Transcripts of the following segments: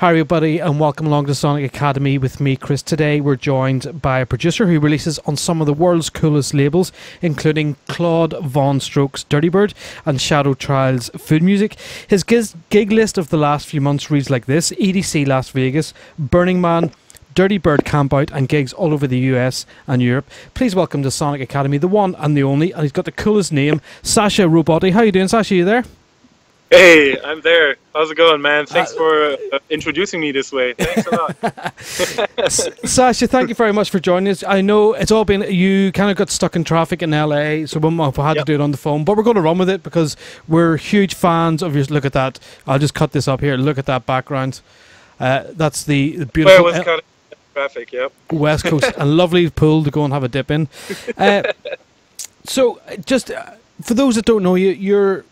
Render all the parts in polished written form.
Hi everybody and welcome along to Sonic Academy with me, Chris. Today we're joined by a producer who releases on some of the world's coolest labels, including Claude Von Stroke's Dirtybird and Shadow Trial's Food Music. His gig list of the last few months reads like this: EDC Las Vegas, Burning Man, Dirtybird Campout and gigs all over the US and Europe. Please welcome to Sonic Academy the one and the only, and he's got the coolest name, Sacha Robotti. How you doing, Sacha? You there? Hey, I'm there. How's it going, man? Thanks for introducing me this way. Thanks a lot. Sacha, thank you very much for joining us. I know it's all been, you kind of got stuck in traffic in LA, so we had to do it on the phone, but we're going to run with it because we're huge fans of yours. Look at that. I'll just cut this up here. Look at that background. That's the beautiful... Where was cutting traffic, yep. West Coast. A lovely pool to go and have a dip in. So, just for those that don't know you, you're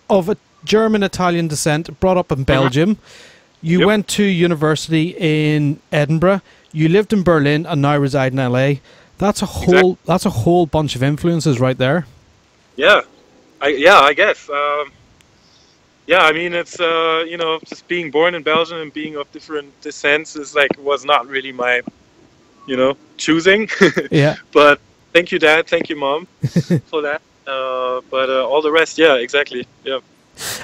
of a German-Italian descent, brought up in Belgium. You went to university in Edinburgh. You lived in Berlin and now reside in LA. That's a whole. That's a whole bunch of influences right there. Yeah, I guess. Yeah, I mean, it's you know, just being born in Belgium and being of different descents is was not really my, choosing. Yeah. But thank you, Dad. Thank you, Mom, for that. But all the rest, yeah, exactly. Yeah.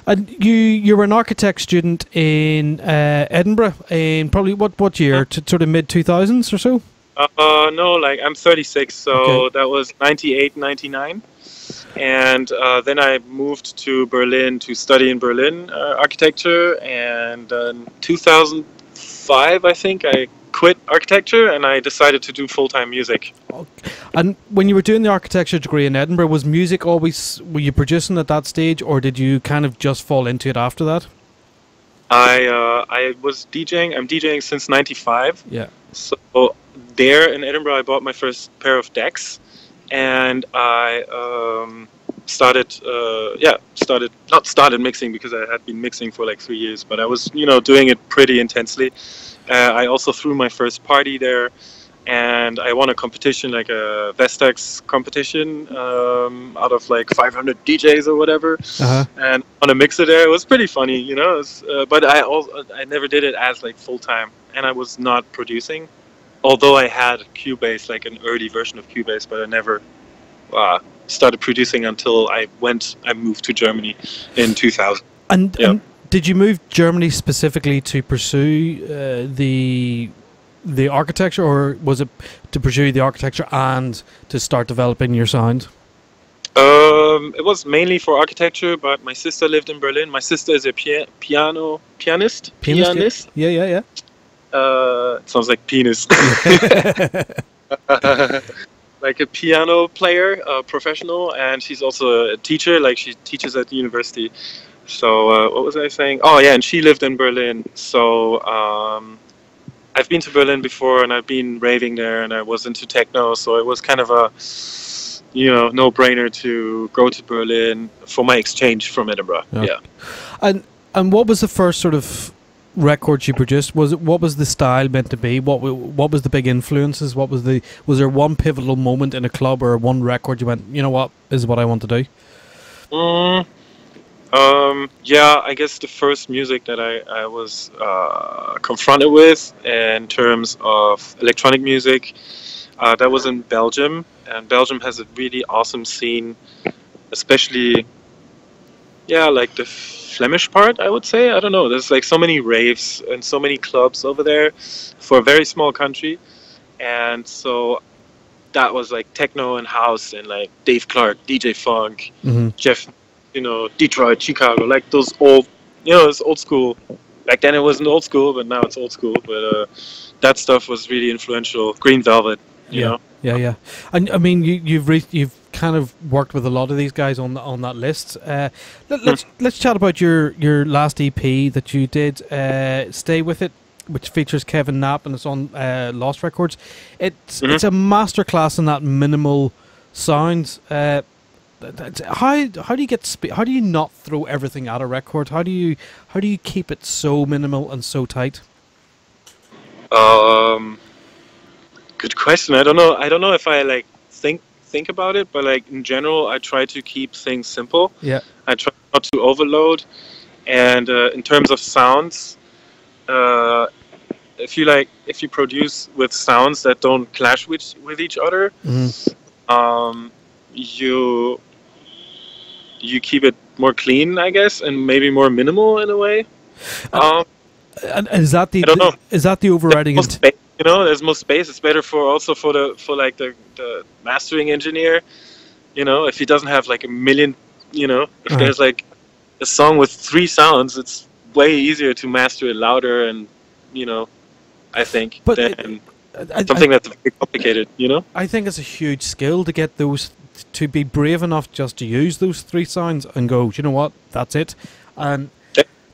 And you were an architect student in Edinburgh in probably what year? Sort of mid 2000s or so? No, I'm 36, so that was 98, 99. And then I moved to Berlin to study in Berlin architecture, and in 2005, I think, I quit architecture and I decided to do full-time music. And when you were doing the architecture degree in Edinburgh, was music always, were you producing at that stage, or did you kind of just fall into it after that? I was DJing. I'm DJing since 95. Yeah. So there in Edinburgh I bought my first pair of decks, and I not started mixing because I had been mixing for like 3 years, but I was doing it pretty intensely. I also threw my first party there, and I won a competition, like a Vestax competition, out of like 500 DJs or whatever, and on a mixer there. It was pretty funny, but I never did it as like full time, and I was not producing, although I had Cubase, like an early version of Cubase, but I never started producing until I moved to Germany in 2000. And did you move Germany specifically to pursue the architecture, or was it to pursue the architecture and to start developing your sound? It was mainly for architecture, but my sister lived in Berlin. My sister is a pianist. Yeah. It sounds like penis. Like a piano player, professional, and she's also a teacher. Like, she teaches at the university. So what was I saying? Oh yeah, and she lived in Berlin. So I've been to Berlin before, and I've been raving there, and I was into techno. So it was kind of a no-brainer to go to Berlin for my exchange from Edinburgh. Yeah. And what was the first sort of record you produced? What was the style meant to be? What was the big influences? Was there one pivotal moment in a club or one record you went, you know what, this is what I want to do? Yeah, I guess the first music that I was confronted with in terms of electronic music, that was in Belgium, and Belgium has a really awesome scene, especially like the Flemish part, I would say. I don't know, there's like so many raves and so many clubs over there for a very small country, and so that was like techno and house and like Dave Clark, DJ Funk, Jeff, Detroit, Chicago, like those old, it's old school. Back then it wasn't old school, but now it's old school. But that stuff was really influential. Green Velvet, you know. Yeah. And I mean, you've kind of worked with a lot of these guys on that list. Let's chat about your last EP that you did, Stay With It, which features Kevin Knapp, and it's on Lost Records. It's a masterclass in that minimal sound. How do you not throw everything at a record? How do you keep it so minimal and so tight? Good question. I don't know if I like think about it, but like in general, I try to keep things simple. Yeah. I try not to overload, and in terms of sounds, uh, if you produce with sounds that don't clash with each other, um, you keep it more clean, I guess, and maybe more minimal in a way. And is that I don't know. is that the overriding? There's more space, you know, there's more space. It's better for like the mastering engineer. You know, if he doesn't have like a million, you know, if there's like a song with 3 sounds, it's way easier to master it louder, and you know, I think, than something that's very complicated. You know, I think it's a huge skill to get those, to be brave enough just to use those 3 sounds and go, you know what, that's it. And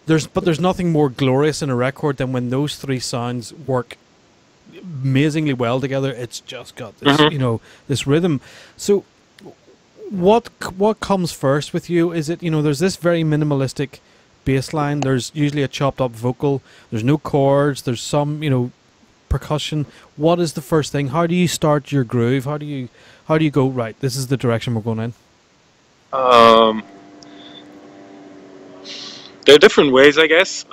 there's nothing more glorious in a record than when those 3 sounds work amazingly well together. It's just got this, you know, this rhythm. So what comes first with you? Is it, you know, there's this very minimalistic bass line, there's usually a chopped up vocal, there's no chords, there's some, you know, percussion. What is the first thing? How do you start your groove? How do you go, right, this is the direction we're going in? There are different ways, I guess.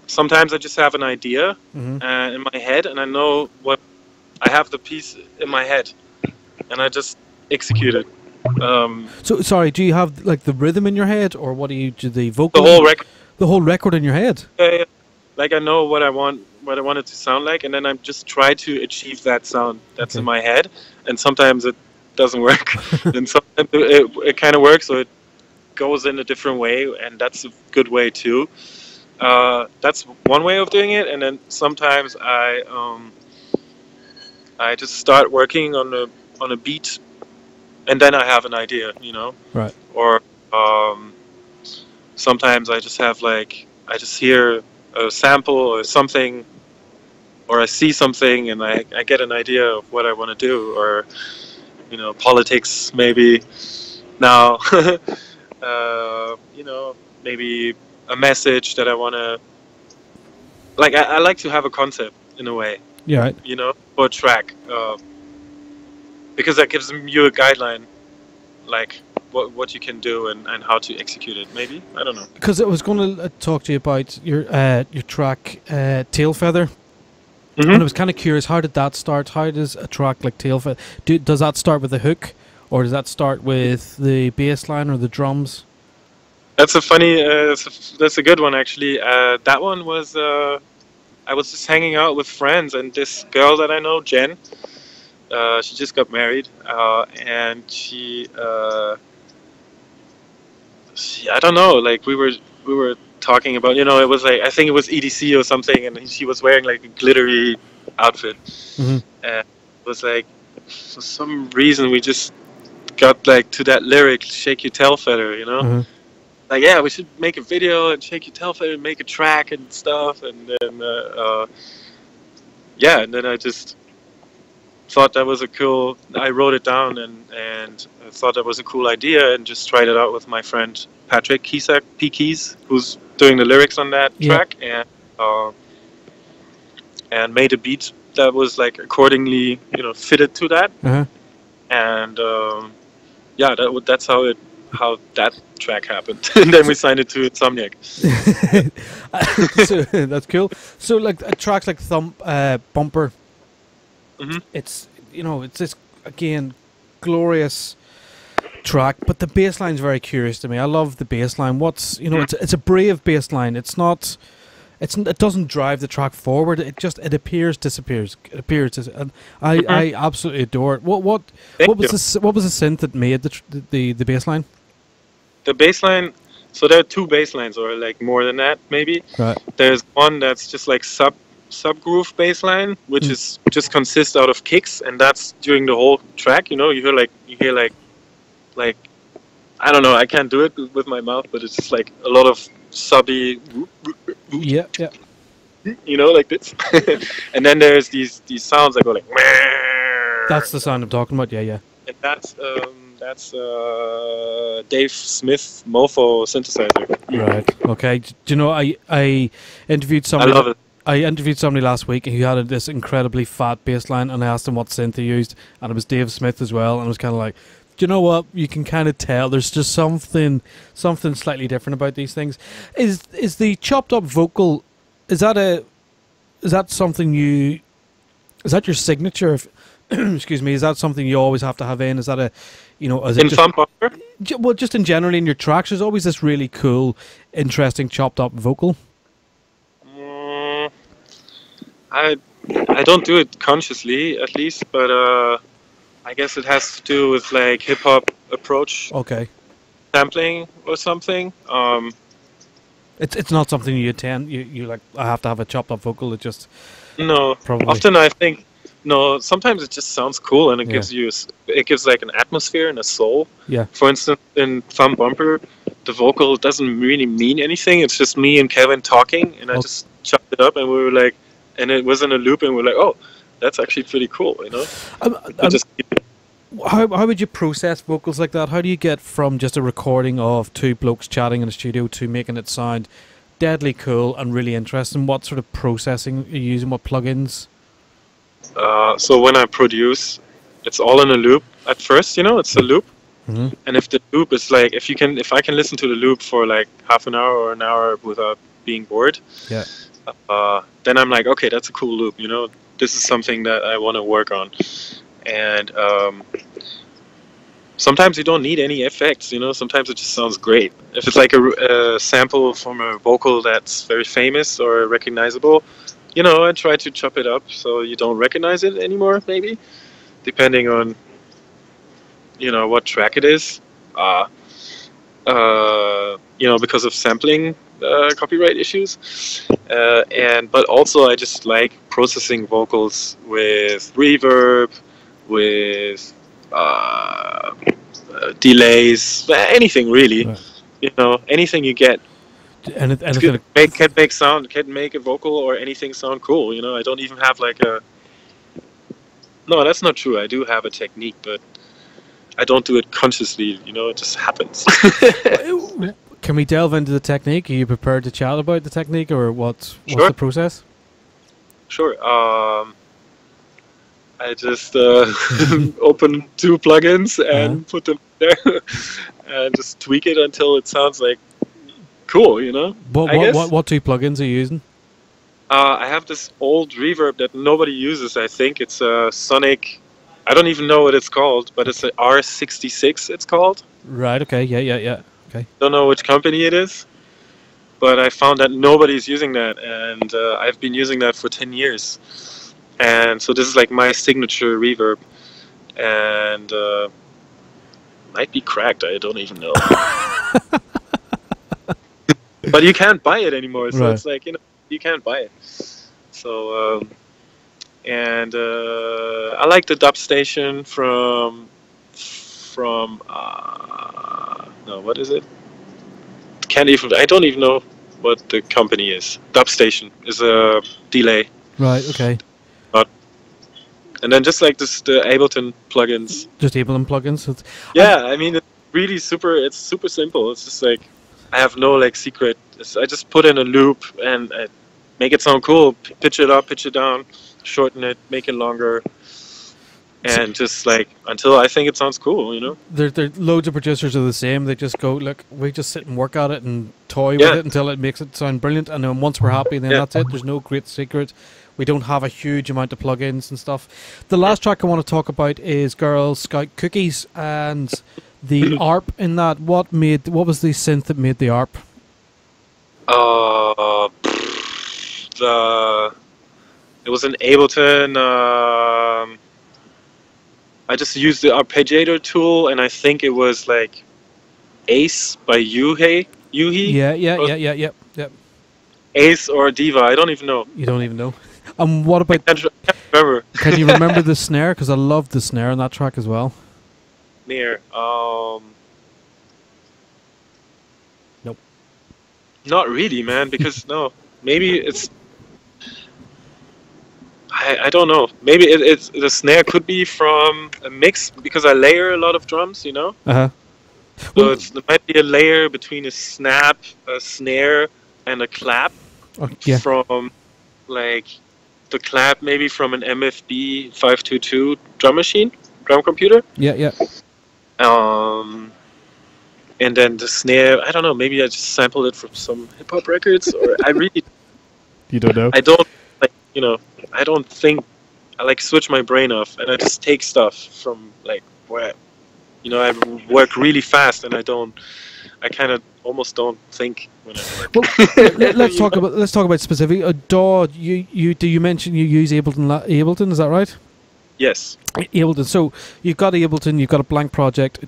Sometimes I just have an idea in my head, and I know what I have the piece in my head, and I just execute it. So sorry, do you have like the rhythm in your head, or what do you do? The vocal, the whole record, the whole record in your head. Yeah. Like I know what I want it to sound like, and then I just try to achieve that sound that's in my head. And sometimes it doesn't work, and sometimes it kind of works, so it goes in a different way, and that's a good way too. That's one way of doing it, and then sometimes I just start working on a beat, and then I have an idea, you know. Right. Or sometimes I just have I just hear a sample or something, or I see something, and I get an idea of what I want to do, or you know, politics maybe. Now, you know, maybe a message that I want to, like, I like to have a concept in a way. Yeah. Right. You know, for a track, because that gives you a guideline, like what you can do and how to execute it. Maybe, I don't know. Because I was going to talk to you about your track Tail Feather. And I was kind of curious, how did that start? How does a track like Tail Feather, does that start with the hook, or does that start with the bass line or the drums? That's a funny, that's a good one actually. That one was, I was just hanging out with friends, and this girl that I know, Jen, she just got married, and she, I don't know, like we were talking about, you know, it was like, I think it was EDC or something, and she was wearing like a glittery outfit, and it was like, for some reason we just got like to that lyric, "Shake Your Tail Feather," you know. Like, yeah, we should make a video and shake your tail feather and make a track and stuff, and then yeah, and then I just thought that was I wrote it down and I thought that was a cool idea, and just tried it out with my friend Patrick Keesak, P Keys, who's doing the lyrics on that track, and made a beat that was like accordingly, you know, fitted to that, and yeah, that's how that track happened. And then we signed it to Insomniac. So, that's cool. So like tracks like Bumper, it's, you know, it's this again glorious track, but the bass line's very curious to me. I love the bass line. What's, you know, it's a brave bass line. It doesn't drive the track forward. It appears, disappears. It appears, and I absolutely adore it. What was the synth that made the bass line? The bass line, so there are 2 bass lines, or like more than that maybe. Right. There's one that's just like subgroove bass line, which is just consists out of kicks, and that's during the whole track. You know, you hear like I don't know, I can't do it with my mouth, but it's just like a lot of subby. Yeah. You know, like this. And then there's these sounds that go like. That's the sound I'm talking about. Yeah. And that's Dave Smith Mofo synthesizer. Right. Okay. Do you know, I interviewed somebody. I love it. I interviewed somebody last week who had this incredibly fat bass line, and I asked him what synth he used, and it was Dave Smith as well, and I was kind of like, Do you know what? You can kind of tell. There's just something slightly different about these things. Is the chopped up vocal? Is that something you? Is that your signature? Excuse me. Is that something you always have to have in? Is that a, Is it In Fun Bumper? well, just in general in your tracks, there's always this really cool, interesting chopped up vocal. I don't do it consciously, at least, but I guess it has to do with like hip hop approach, Okay. sampling or something. It's not something you attend. You like. I have to have a chopped up vocal. It just No, probably. often I think no. Sometimes it just sounds cool and it Yeah. gives like an atmosphere and a soul. Yeah. For instance, in Thumb Bumper, the vocal doesn't really mean anything. It's just me and Kevin talking, and I just chopped it up, and we were like, and it was in a loop, and we're like, oh, that's actually pretty cool, Just How would you process vocals like that? How do you get from just a recording of two blokes chatting in a studio to making it sound deadly cool and really interesting? What sort of processing are you using? What plugins? so when I produce, it's all in a loop at first. It's a loop. Mm-hmm. And if the loop is like, if I can listen to the loop for like half an hour or an hour without being bored, Yeah. then I'm like, okay, that's a cool loop. This is something that I want to work on. And sometimes you don't need any effects. Sometimes it just sounds great. If it's like a sample from a vocal that's very famous or recognizable, I try to chop it up so you don't recognize it anymore. Maybe depending on what track it is, because of sampling copyright issues, but also I just like processing vocals with reverb, with delays, anything really. Right. Anything you get. And Can make a vocal or anything sound cool. I don't even have like a. No, that's not true. I do have a technique, but I don't do it consciously, it just happens. Can we delve into the technique? Are you prepared to chat about the technique, or what's Sure. the process? Sure. I just open two plugins and put them there and just tweak it until it sounds like cool, What two plugins are you using? I have this old reverb that nobody uses, I think. It's a Sonic. I don't even know what it's called, but it's an R66, it's called. Right, okay, yeah. Okay. Don't know which company it is, but I found that nobody's using that, and I've been using that for 10 years. And so this is like my signature reverb, and might be cracked, I don't even know. But you can't buy it anymore, so it's like, you can't buy it. So, and I like the dub station from no, what is it? I don't even know what the company is. Dub station is a delay. Right, okay. And then just like this, the Ableton plugins. Just Ableton plugins. I mean, it's really it's super simple. It's just like, I have no like secret. I just put in a loop and I make it sound cool. Pitch it up, pitch it down, shorten it, make it longer. And just like, until I think it sounds cool, There loads of producers are the same. They just go, look, we just sit and work at it and toy with it until it makes it sound brilliant. And then once we're happy, then that's it. There's no great secret. We don't have a huge amount of plugins and stuff. The last track I want to talk about is Girl Scout Cookies and the ARP in that. What was the synth that made the ARP? It was an Ableton. I just used the arpeggiator tool, and I think it was like Ace by Yuhi. Yeah. Ace or Diva, I don't even know. You don't even know. What about? I can't remember. Can you remember the snare? Because I love the snare on that track as well. Near. Nope. Not really, man. Because no, maybe it's. I don't know. Maybe it's the snare could be from a mix because I layer a lot of drums, Uh-huh. So there might be a layer between a snap, a snare, and a clap. From like the clap maybe from an MFB 522 drum computer. Yeah. And then the snare, I don't know, maybe I just sampled it from some hip hop records, or I really, You don't know? I don't like, I don't think, I like switch my brain off, and I just take stuff from like where, I work really fast, and I kind of almost don't think when I work. Well, let's talk about specific. DAW. You mentioned you use Ableton, is that right? Yes. Ableton. So you've got Ableton. You've got a blank project.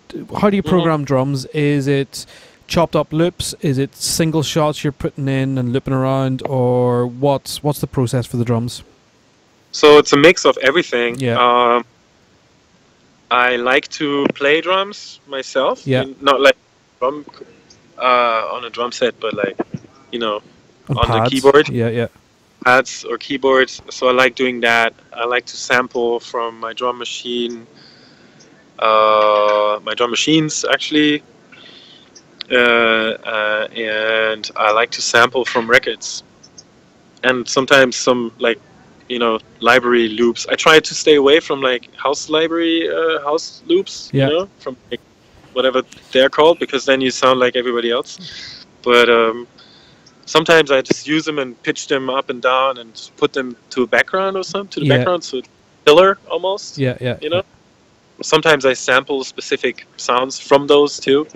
How do you program drums? Is it chopped up loops? Is it single shots you're putting in and looping around, or what's the process for the drums? So it's a mix of everything. Yeah. I like to play drums myself. Yeah. Not like drum on a drum set, but like on pads. the keyboard. Yeah. Pads or keyboards. So I like doing that. I like to sample from my drum machine. My drum machines actually. And I like to sample from records. And sometimes some like library loops. I try to stay away from like house loops, from like, whatever they're called, because then you sound like everybody else. But sometimes I just use them and pitch them up and down and put them to a background or something, to the background, so it's filler almost. Yeah. Sometimes I sample specific sounds from those too.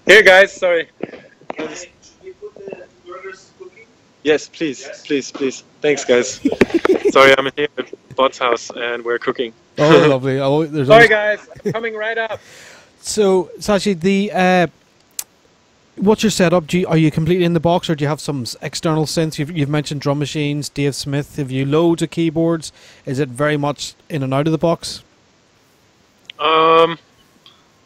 Here, guys, sorry. Yes, please. Thanks, guys. Sorry, I'm here at Bot's house and we're cooking. Oh, lovely. Sorry, guys. Coming right up. So, Sachi, what's your setup? Are you completely in the box, or do you have some external synths? You've mentioned drum machines, Dave Smith. Have you loads of keyboards? Is it very much in and out of the box?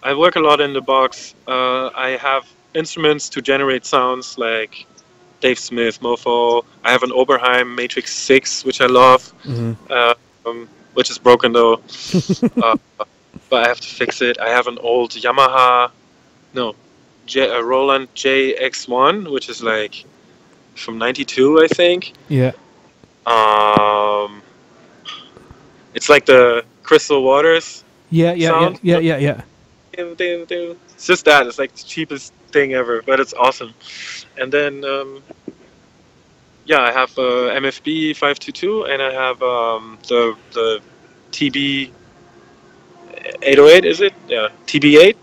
I work a lot in the box. I have instruments to generate sounds like Dave Smith, Mofo. I have an Oberheim Matrix 6, which I love, which is broken though, but I have to fix it. I have an old Yamaha, Roland JX1, which is like from '92, I think. Yeah. It's like the Crystal Waters. Yeah. It's just that. It's like the cheapest thing ever, but it's awesome. And then, I have MFB 522, and I have the TB 808. Is it? Yeah, TB8.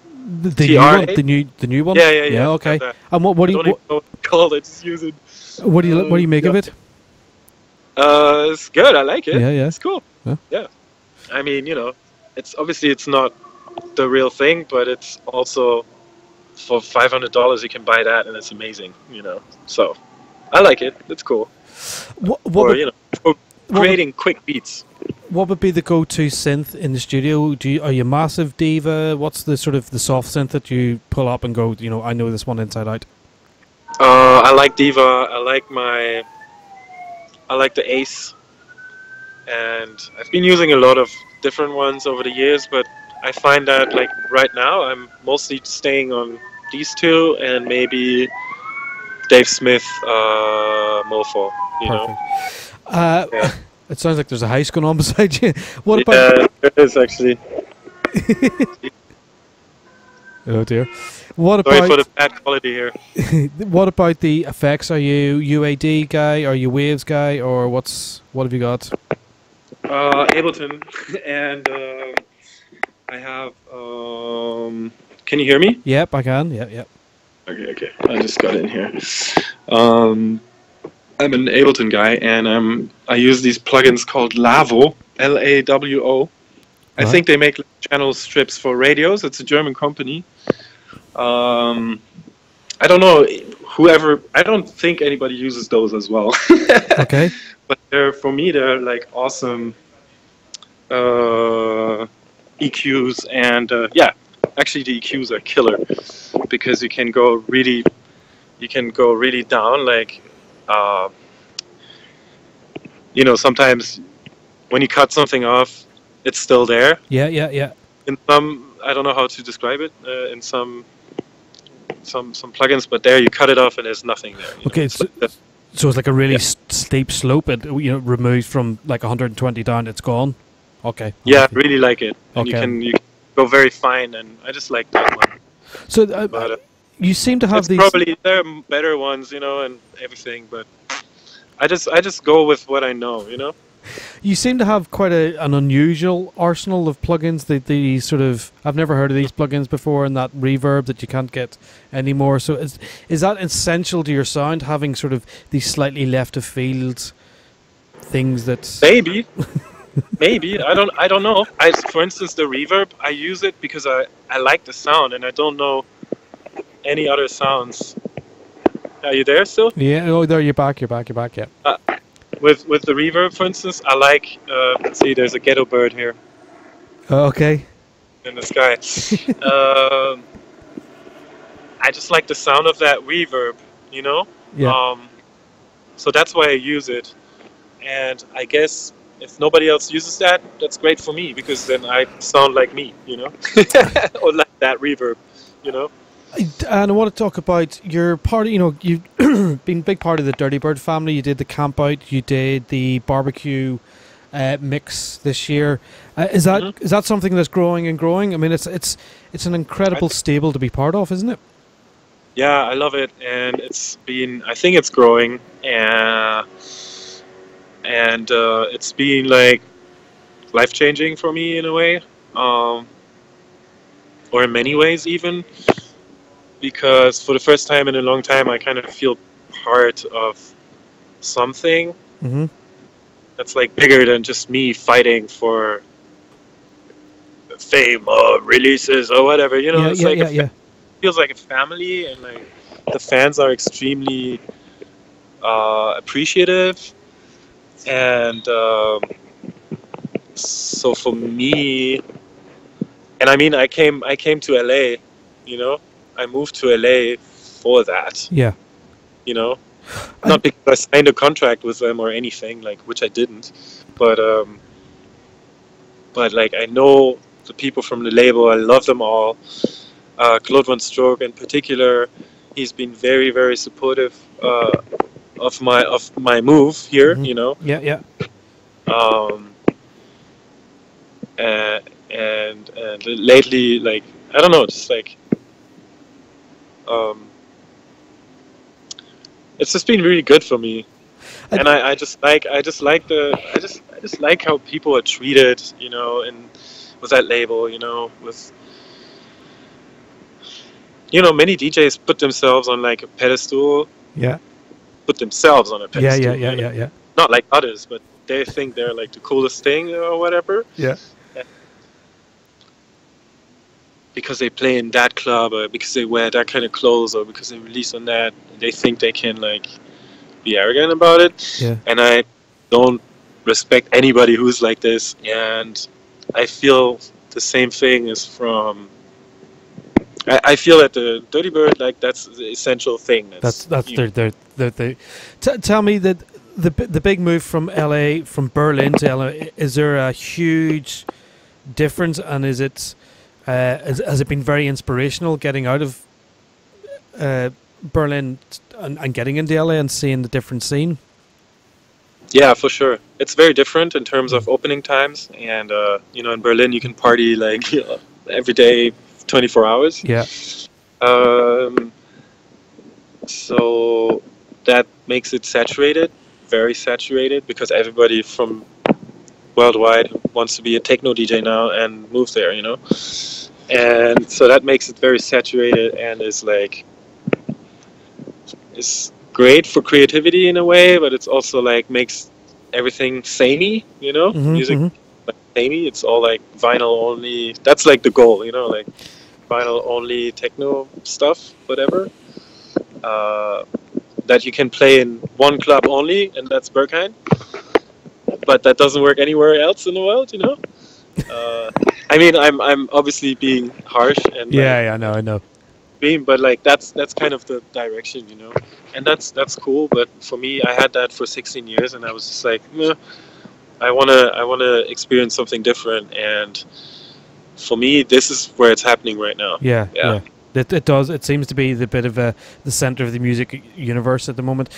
The new one. Yeah. Okay. And what do you don't even know what it's called? I just use it. What do you make of it? It's good. I like it. Yeah. It's cool. Yeah. I mean, it's not the real thing, but it's also for $500 you can buy that, and it's amazing. So I like it. It's cool. For creating quick beats. What would be the go-to synth in the studio? Are you massive diva? What's the sort of the soft synth that you pull up and go, I know this one inside out? I like Diva. I like the Ace, and I've been using a lot of different ones over the years, but I find that like right now I'm mostly staying on these two and maybe Dave Smith, Mofo. Yeah. It sounds like there's a house going on beside you. What about? There is actually. Oh dear. What Sorry about? for the bad quality here. What about the effects? Are you UAD guy? Are you Waves guy? Or what have you got? Ableton, and I have. Can you hear me? Yep, I can. Yep. Okay. I just got in here. I'm an Ableton guy, and I use these plugins called Lavo, Lawo. I think they make channel strips for radios. It's a German company. I don't know I don't think anybody uses those as well. Okay. But for me, they're like awesome EQs, and actually the EQs are killer because you can go really down, like sometimes when you cut something off, it's still there. Yeah. In some, I don't know how to describe it. In some plugins, but there you cut it off and there's nothing there. Okay, so it's like a really steep slope. It removed from like 120 down. It's gone. Okay. Yeah, really like it. And okay. You can go very fine, and I just like that one. So But you seem to have these. probably there are better ones, and everything. But I just go with what I know, You seem to have quite an unusual arsenal of plugins. These sort of, I've never heard of these plugins before, and that reverb that you can't get anymore. So is that essential to your sound, having sort of these slightly left of field things that Maybe. Maybe I don't know. For instance, the reverb, I use it because I like the sound, and I don't know any other sounds. Are you there still? Yeah. Oh, there you're back. Yeah. With the reverb, for instance, I like. Let's see, there's a ghetto bird here Oh, okay. in the sky. I just like the sound of that reverb, Yeah. So that's why I use it, and I guess if nobody else uses that, that's great for me because then I sound like me, or like that reverb, And I want to talk about your part. You've been a big part of the Dirtybird family. You did the camp out. You did the barbecue mix this year. Is that something that's growing and growing? I mean, it's an incredible stable to be part of, isn't it? Yeah, I love it, and I think it's growing, and it's been like life-changing for me in a way, or in many ways even, because for the first time in a long time I kind of feel part of something that's like bigger than just me fighting for fame or releases or whatever, feels like a family, and like the fans are extremely appreciative, and so for me, and I mean I came to LA, I moved to LA for that, Yeah. not because I signed a contract with them or anything, like, which I didn't, but like I know the people from the label, I love them all. Claude Von Stroke in particular, he's been very, very supportive of my move here, Yeah. And lately, like, I don't know, just like it's just been really good for me, and I just like how people are treated, and with that label, with many DJs put themselves on like a pedestal. Yeah. Put themselves on a pedestal. Yeah. Not like others, but they think they're like the coolest thing or whatever. Yeah. Because they play in that club, or because they wear that kind of clothes, or because they release on that, they think they can like be arrogant about it. Yeah. And I don't respect anybody who's like this, and I feel the same thing is from. I feel that the Dirtybird, like, that's the essential thing. That's their tell me that the big move from LA, from Berlin to LA, is there a huge difference, and is it has it been very inspirational getting out of Berlin and getting into LA and seeing the different scene? Yeah, for sure. It's very different in terms of opening times, and in Berlin you can party like every day, 24 hours. Yeah. So that makes it saturated, very saturated, because everybody from worldwide wants to be a techno DJ now and move there, and so that makes it very saturated, and is like, it's great for creativity in a way, but it's also like makes everything samey, music like samey. It's all like vinyl only. That's like the goal, like vinyl only techno stuff, whatever, that you can play in one club only, and that's Berghain, but that doesn't work anywhere else in the world, I mean, I'm obviously being harsh, and I know. But like that's kind of the direction, and that's cool. But for me, I had that for 16 years, and I was just like, I wanna experience something different, and for me, this is where it's happening right now. Yeah. It does. It seems to be the bit of the centre of the music universe at the moment.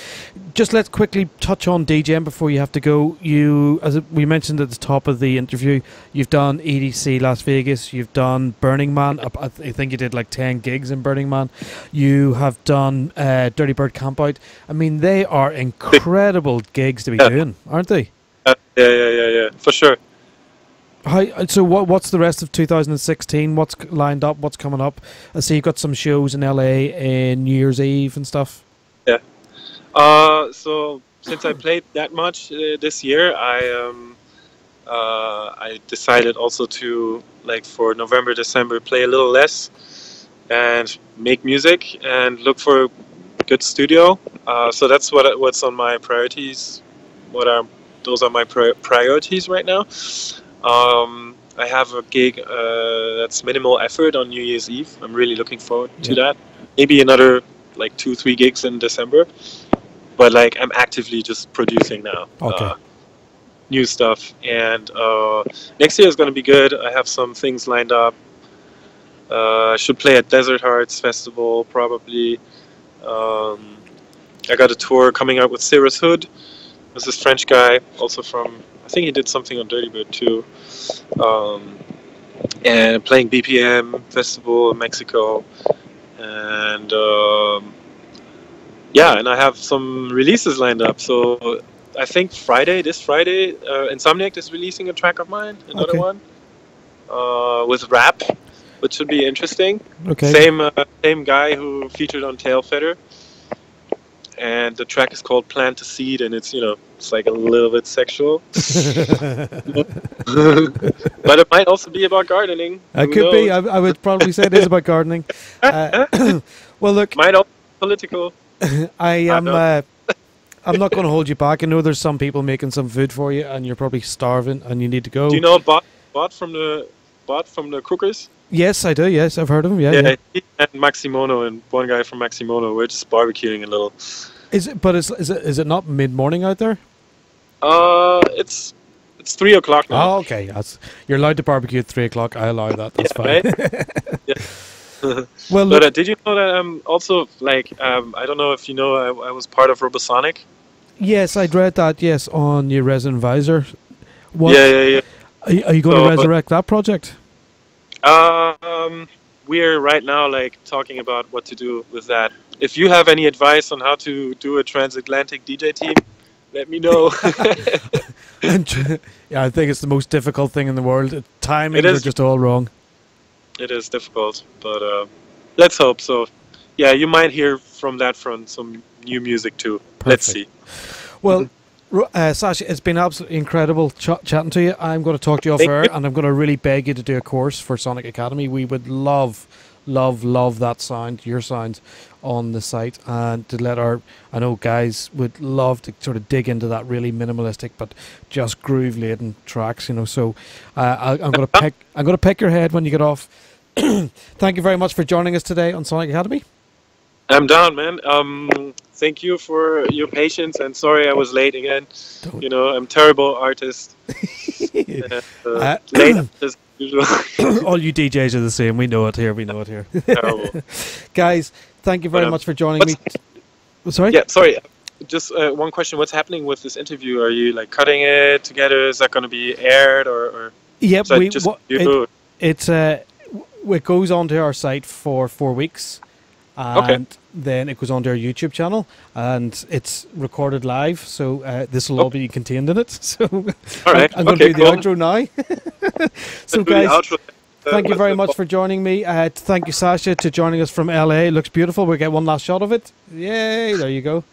Just let's quickly touch on DJing before you have to go. You, as we mentioned at the top of the interview, you've done EDC Las Vegas. You've done Burning Man. I think you did like 10 gigs in Burning Man. You have done Dirtybird Campout. I mean, they are incredible gigs to be doing, aren't they? Yeah, for sure. So what's the rest of 2016? What's lined up? What's coming up? I see you've got some shows in LA in New Year's Eve and stuff. Yeah. So since I played that much this year, I decided also to, like, for November, December, play a little less and make music and look for a good studio. So that's what's on my priorities. Those are my priorities right now. I have a gig that's minimal effort on New Year's Eve. I'm really looking forward to that. Maybe another like 2-3 gigs in December. But like I'm actively just producing now. New stuff. And next year is going to be good. I have some things lined up. I should play at Desert Hearts Festival probably. I got a tour coming out with Cyrus Hood. There's this French guy, also from, I think he did something on Dirtybird too. And playing BPM Festival in Mexico. And and I have some releases lined up. So I think this Friday, Insomniac is releasing a track of mine, another one, with rap, which should be interesting. Same guy who featured on Tailfin. And the track is called Plant a Seed, and it's, it's like a little bit sexual. But it might also be about gardening. It could be. I would probably say it is about gardening. Well, look. Might also be political. I'm not going to hold you back. I know there's some people making some food for you, and you're probably starving, and you need to go. Do you know Bot from the Crookers? Yes, I do. Yes, I've heard of him. Yeah. He and Maximono and one guy from Maximono. We're just barbecuing a little. Is it not mid-morning out there? It's 3 o'clock now. Oh, okay. You're allowed to barbecue at 3 o'clock. I allow that. That's fine. Right? Well, but did you know that also I don't know if you know, I was part of Robosonic. Yes, I'd read that. Yes, on your Resident Advisor. Yeah. Are you going to resurrect that project? We're right now talking about what to do with that. If you have any advice on how to do a transatlantic DJ team, let me know. I think it's the most difficult thing in the world. Timings are just all wrong. It is difficult, but let's hope so. Yeah, you might hear from that front some new music too. Perfect. Let's see. Well, Sacha, it's been absolutely incredible chatting to you. I'm going to talk to you off air, and I'm going to really beg you to do a course for Sonic Academy. We would love that sound, your sound, on the site, and to let I know guys would love to sort of dig into that really minimalistic but just groove laden tracks, So I'm going to pick your head when you get off. Thank you very much for joining us today on Sonic Academy. I'm down, man. Thank you for your patience, and sorry I was late again. I'm a terrible artist. Late as usual. All you DJs are the same. We know it here. Terrible. Guys, thank you very much for joining me. Sorry? Yeah, sorry. Just one question. What's happening with this interview? Are you cutting it together? Is that going to be aired or? Yep. It goes onto our site for 4 weeks. And then it goes onto our YouTube channel, and it's recorded live, so this will all be contained in it. So I'm going to do the outro now. So guys, thank you very much for joining me. Thank you, Sacha, to joining us from LA. It looks beautiful. We'll get one last shot of it. Yay, there you go.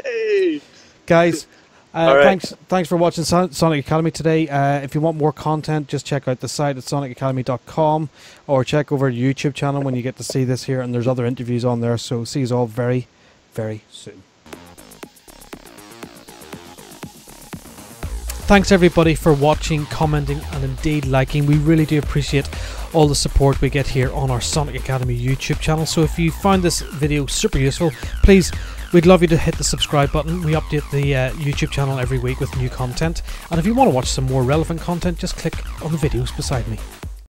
Hey. Guys, thanks for watching Sonic Academy today. If you want more content, just check out the site at sonicacademy.com, or check over the YouTube channel when you get to see this here, and there's other interviews on there. So see you all very, very soon. Thanks everybody for watching, commenting, and indeed liking. We really do appreciate all the support we get here on our Sonic Academy YouTube channel. So if you found this video super useful, please, we'd love you to hit the subscribe button. We update the YouTube channel every week with new content. And if you want to watch some more relevant content, just click on the videos beside me.